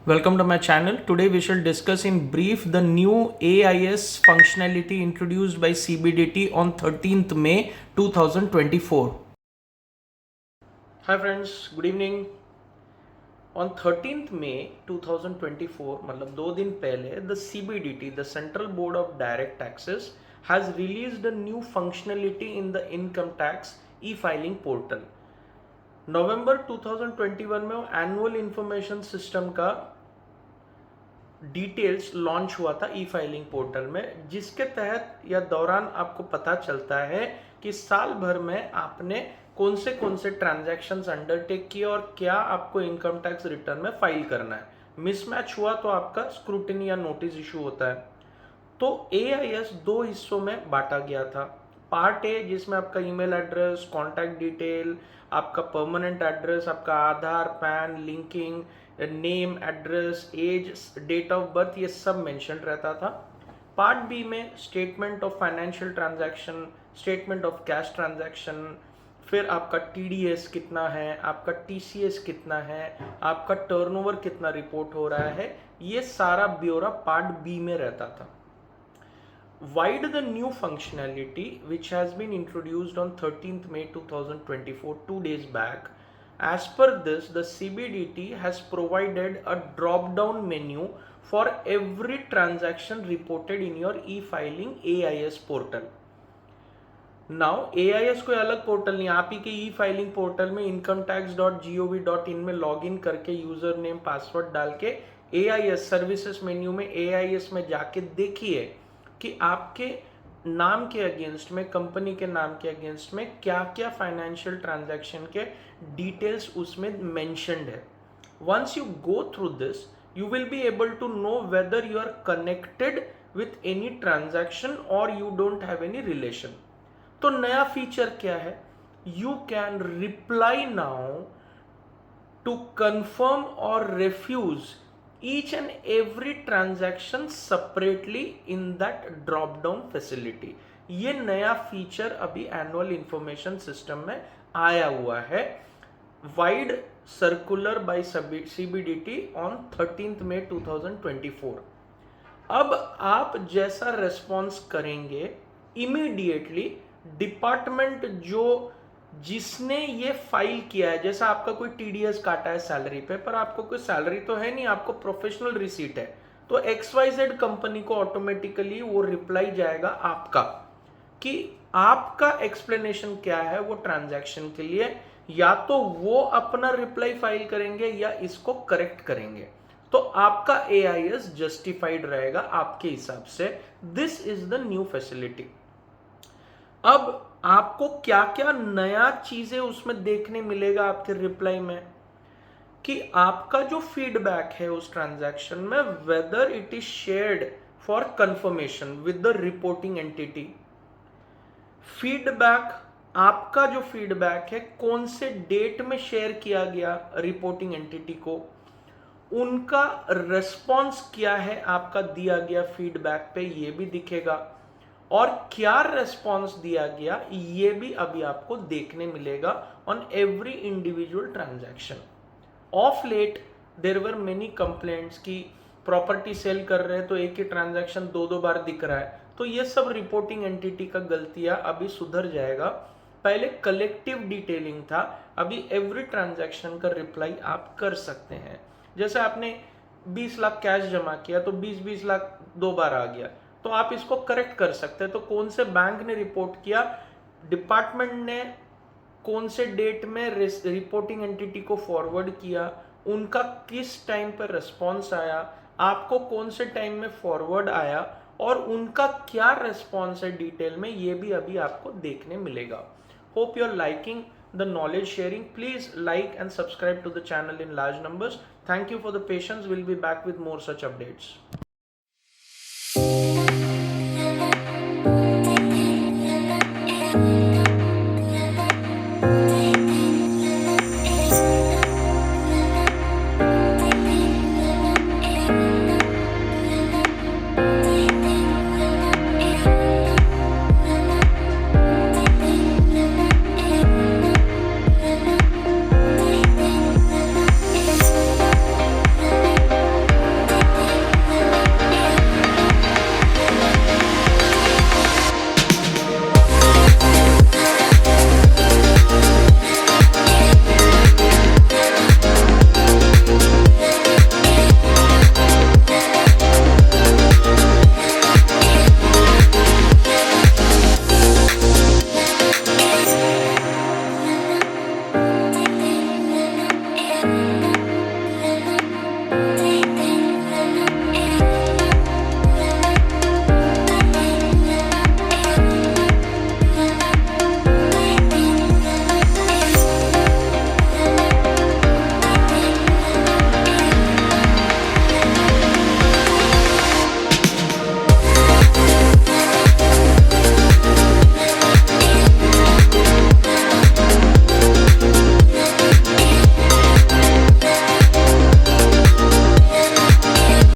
Welcome to my channel. Today we shall discuss in brief the new AIS functionality introduced by CBDT on 13th May 2024. Hi friends, good evening. On 13th May 2024, मतलब 2 दिन पहले, the CBDT, the Central Board of Direct Taxes, has released a new functionality in the income tax e-filing portal. नवंबर 2021 में वो annual information system का details launch हुआ था ई filing portal में, जिसके तहत या दौरान आपको पता चलता है कि साल भर में आपने कौन से ट्रांजैक्शंस अंडरटेक किए और क्या आपको इनकम टैक्स रिटर्न में फाइल करना है। मिसमैच हुआ तो आपका स्क्रूटिनी या नोटिस इशू होता है। तो एआईएस 2 हिस्सों में बांटा गया था। पार्ट ए, जिसमें आपका ईमेल एड्रेस, कॉन्टैक्ट डिटेल, आपका परमानेंट एड्रेस, आपका Aadhaar, PAN, linking, name, address, age, date of birth, ये सब मेंशन रहता था। पार्ट बी में statement of financial transaction, statement of cash transaction, फिर आपका टीडीएस कितना है, आपका टीसीएस कितना है, आपका टर्नओवर कितना रिपोर्ट हो रहा है, ये सारा ब्यौरा पार्ट बी में रहता था। Why the new functionality which has been introduced on 13th May 2024, 2 days back? As per this, the CBDT has provided a drop down menu for every transaction reported in your e-filing AIS portal. Now AIS कोई अलग portal नहीं, आप ही के ई filing portal में incometax.gov.in में login करके user name password डाल के AIS सर्विसेज मेन्यू में AIS में जाके देखिए कि आपके नाम के अगेंस्ट में, कंपनी के नाम के अगेंस्ट में क्या क्या फाइनेंशियल ट्रांजैक्शन के डिटेल्स उसमें मेंशन्ड है। Once you go through this, you will be able to know whether you are connected with any transaction or you don't have any relation. तो नया फीचर क्या है? You can reply now to confirm और refuse each and every transaction separately in that drop down facility. ये नया feature अभी annual information system में आया हुआ है, wide circular by CBDT on 13th May 2024. अब आप जैसा रेस्पॉन्स करेंगे, इमीडिएटली डिपार्टमेंट जिसने ये फाइल किया है, जैसा आपका कोई टीडीएस काटा है सैलरी पे, पर आपको कोई सैलरी तो है नहीं, आपको प्रोफेशनल रिसीट है, तो XYZ कंपनी को ऑटोमेटिकली वो रिप्लाई जाएगा आपका कि आपका एक्सप्लेनेशन क्या है वो ट्रांजैक्शन के लिए, या तो वो अपना रिप्लाई फाइल करेंगे या इसको करेक्ट करेंगे, तो आपका AIS जस्टिफाइड रहेगा आपके हिसाब से। This is the new facility. अब आपको क्या क्या नया चीजें उसमें देखने मिलेगा आपके रिप्लाई में, कि आपका जो फीडबैक है उस ट्रांजैक्शन में, whether it is shared for confirmation with the reporting entity. Feedback, आपका जो फीडबैक है कौन से डेट में शेयर किया गया रिपोर्टिंग एंटिटी को, उनका रेस्पॉन्स क्या है आपका दिया गया फीडबैक पे, ये भी दिखेगा, और क्या रेस्पॉन्स दिया गया ये भी अभी आपको देखने मिलेगा on every individual transaction. Of late there were many complaints कि प्रॉपर्टी सेल कर रहे हैं तो एक ही ट्रांजैक्शन 2 बार दिख रहा है, तो ये सब रिपोर्टिंग एंटिटी का गलतियां अभी सुधर जाएगा। पहले कलेक्टिव डिटेलिंग था, अभी एवरी ट्रांजैक्शन का रिप्लाई आप कर सकते हैं। जैसे आपने 20 लाख कैश जमा किया तो 20 लाख 2 बार आ गया, तो आप इसको करेक्ट कर सकते हैं। तो कौन से बैंक ने रिपोर्ट किया, डिपार्टमेंट ने कौन से डेट में रिपोर्टिंग एंटिटी को फॉरवर्ड किया, उनका किस टाइम पर रिस्पॉन्स आया, आपको कौन से टाइम में फॉरवर्ड आया, और उनका क्या रिस्पॉन्स है डिटेल में, ये भी अभी आपको देखने मिलेगा। Hope you are liking the knowledge sharing. Please like and subscribe to the channel in large numbers. Thank you for the patience. We'll be back with more such updates.